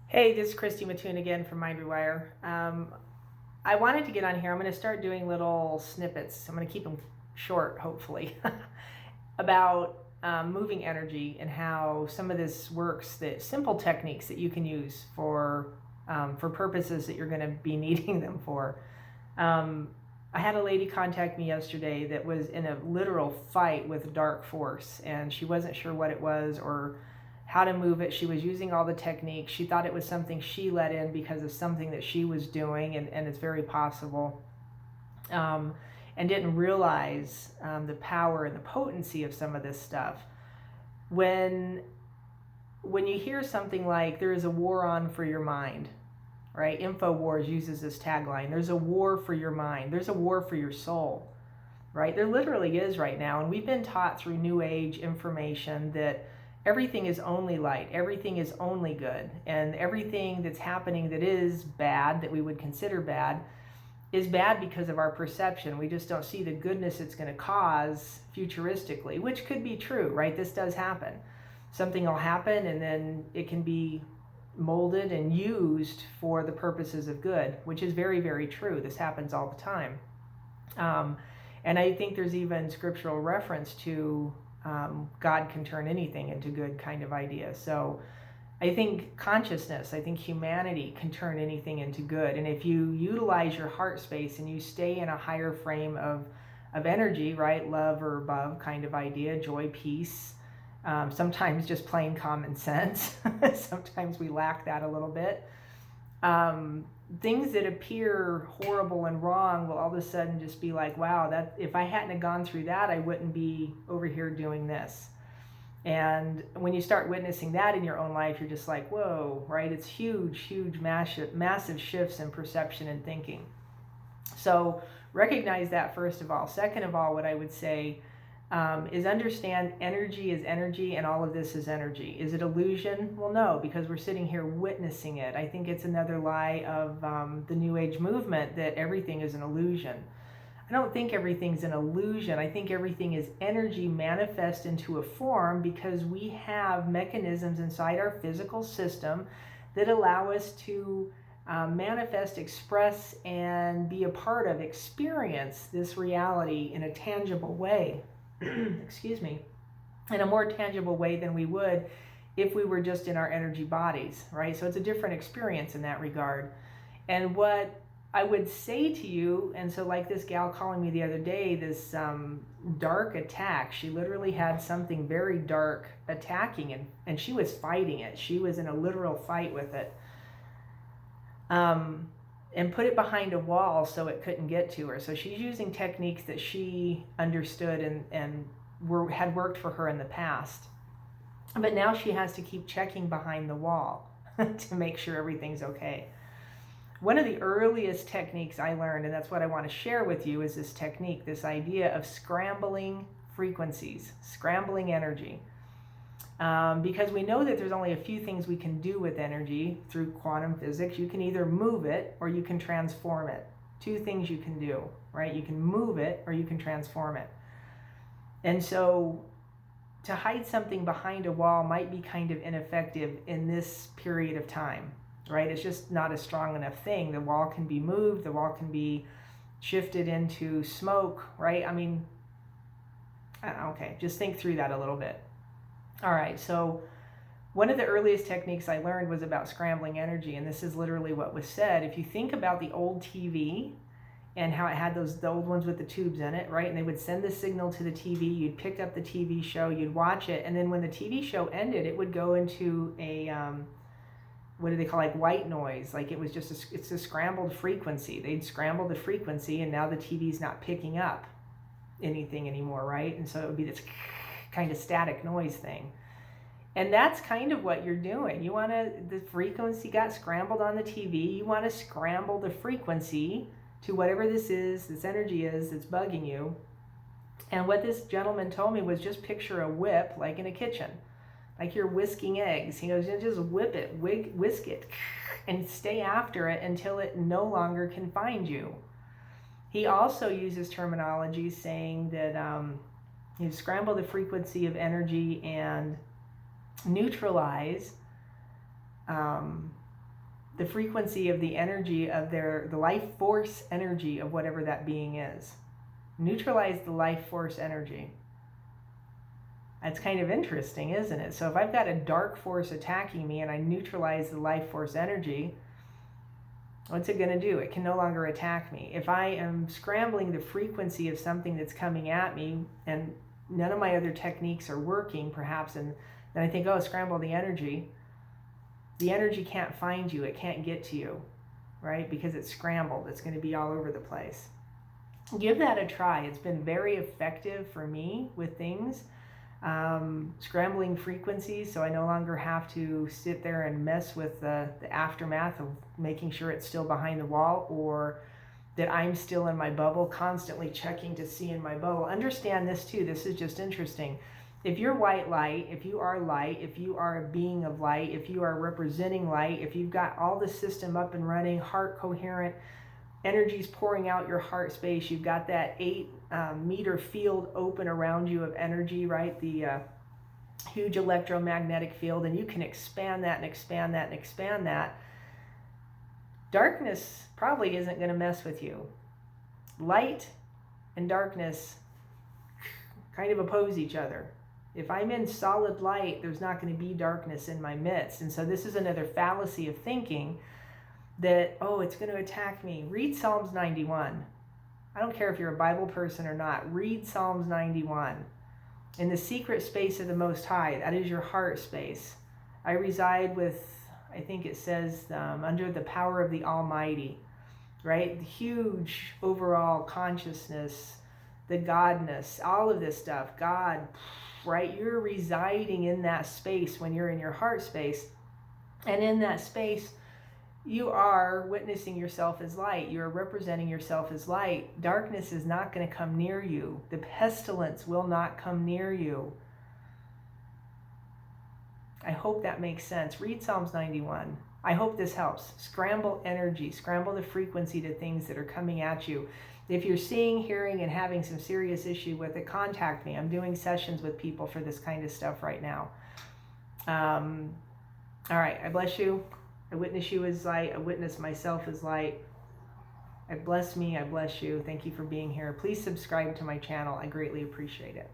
Hey, this is Christy Mattoon again from Rewire. I wanted to get on here. I'm going to start doing little snippets. I'm going to keep them short, hopefully, about moving energy and how some of this works. The simple techniques that you can use for purposes that you're going to be needing them for. I had a lady contact me yesterday that was in a literal fight with dark force, and she wasn't sure what it was or how to move it. She was using all the techniques. She thought it was something she let in because of something that she was doing, and it's very possible, and didn't realize the power and the potency of some of this stuff. When you hear something like there is a war on for your mind, right? InfoWars uses this tagline. There's a war for your mind. There's a war for your soul, right? There literally is right now. And we've been taught through New Age information that everything is only light. Everything is only good. And everything that's happening that is bad, that we would consider bad, is bad because of our perception. We just don't see the goodness it's going to cause futuristically, which could be true, right? This does happen. Something will happen and then it can be molded and used for the purposes of good, which is very, very true. This happens all the time. And I think there's even scriptural reference to God can turn anything into good kind of idea. So I think consciousness, I think humanity can turn anything into good. And if you utilize your heart space and you stay in a higher frame of energy, right, love or above kind of idea, joy, peace, sometimes just plain common sense. Sometimes we lack that a little bit. Things that appear horrible and wrong will all of a sudden just be like, wow, that if I hadn't have gone through that, I wouldn't be over here doing this. And when you start witnessing that in your own life, you're just like, whoa, right? It's huge, massive shifts in perception and thinking. So recognize that first of all. Second of all, what I would say is understand energy is energy and all of this is energy. Is it illusion? Well, no, because we're sitting here witnessing it. I think it's another lie of the New Age movement that everything is an illusion. I don't think everything's an illusion. I think everything is energy manifest into a form because we have mechanisms inside our physical system that allow us to manifest, express, and be a part of, experience this reality in a tangible way. Excuse me, in a more tangible way than we would if we were just in our energy bodies, right? So it's a different experience in that regard. And what I would say to you, and so like this gal calling me the other day, this dark attack, she literally had something very dark attacking, and she was fighting it. She was in a literal fight with it. And put it behind a wall so it couldn't get to her. So she's using techniques that she understood and had worked for her in the past. But now she has to keep checking behind the wall to make sure everything's okay. One of the earliest techniques I learned, and that's what I want to share with you, is this technique, this idea of scrambling frequencies, scrambling energy. Because we know that there's only a few things we can do with energy through quantum physics. You can either move it or you can transform it. Two things you can do, right? You can move it or you can transform it. And so to hide something behind a wall might be kind of ineffective in this period of time, right? It's just not a strong enough thing. The wall can be moved, the wall can be shifted into smoke, right? I mean, okay, just think through that a little bit. All right, so one of the earliest techniques I learned was about scrambling energy, and this is literally what was said. If you think about the old TV and how it had the old ones with the tubes in it, right? And they would send the signal to the TV, you'd pick up the TV show, you'd watch it, and then when the TV show ended, it would go into a, what do they call, like white noise? Like it was just, it's a scrambled frequency. They'd scramble the frequency, and now the TV's not picking up anything anymore, right? And so it would be this kind of static noise thing. And that's kind of what you're doing. You want to, the frequency got scrambled on the TV. You want to scramble the frequency to whatever this is, this energy is that's bugging you. And what this gentleman told me was just picture a whip like in a kitchen, like you're whisking eggs. He goes, just whip it, whisk it, and stay after it until it no longer can find you. He also uses terminology saying that you scramble the frequency of energy and neutralize the frequency of the energy of the life force energy of whatever that being is. Neutralize the life force energy. That's kind of interesting, isn't it? So if I've got a dark force attacking me and I neutralize the life force energy, what's it going to do? It can no longer attack me. If I am scrambling the frequency of something that's coming at me and none of my other techniques are working, perhaps, and then I think, oh, scramble the energy. The energy can't find you. It can't get to you, right? Because it's scrambled. It's going to be all over the place. Give that a try. It's been very effective for me with things. Scrambling frequencies, so I no longer have to sit there and mess with the aftermath of making sure it's still behind the wall, or that I'm still in my bubble, constantly checking to see in my bubble. Understand this too, this is just interesting. If you're white light, if you are light, if you are a being of light, if you are representing light, if you've got all the system up and running, heart coherent, energy's pouring out your heart space, you've got that 8-meter field open around you of energy, right? The huge electromagnetic field, and you can expand that and expand that and expand that. Darkness probably isn't going to mess with you. Light and darkness kind of oppose each other. If I'm in solid light, there's not going to be darkness in my midst. And so this is another fallacy of thinking that, oh, it's going to attack me. Read Psalms 91. I don't care if you're a Bible person or not. Read Psalms 91. In the secret space of the Most High, that is your heart space. I reside with, I think it says, under the power of the Almighty, right? The huge overall consciousness, the Godness, all of this stuff, God, right? You're residing in that space when you're in your heart space. And in that space, you are witnessing yourself as light. You are representing yourself as light. Darkness is not going to come near you. The pestilence will not come near you. I hope that makes sense. Read Psalms 91. I hope this helps. Scramble energy. Scramble the frequency to things that are coming at you. If you're seeing, hearing, and having some serious issue with it, contact me. I'm doing sessions with people for this kind of stuff right now. All right. I bless you. I witness you as light. I witness myself as light. I bless me. I bless you. Thank you for being here. Please subscribe to my channel. I greatly appreciate it.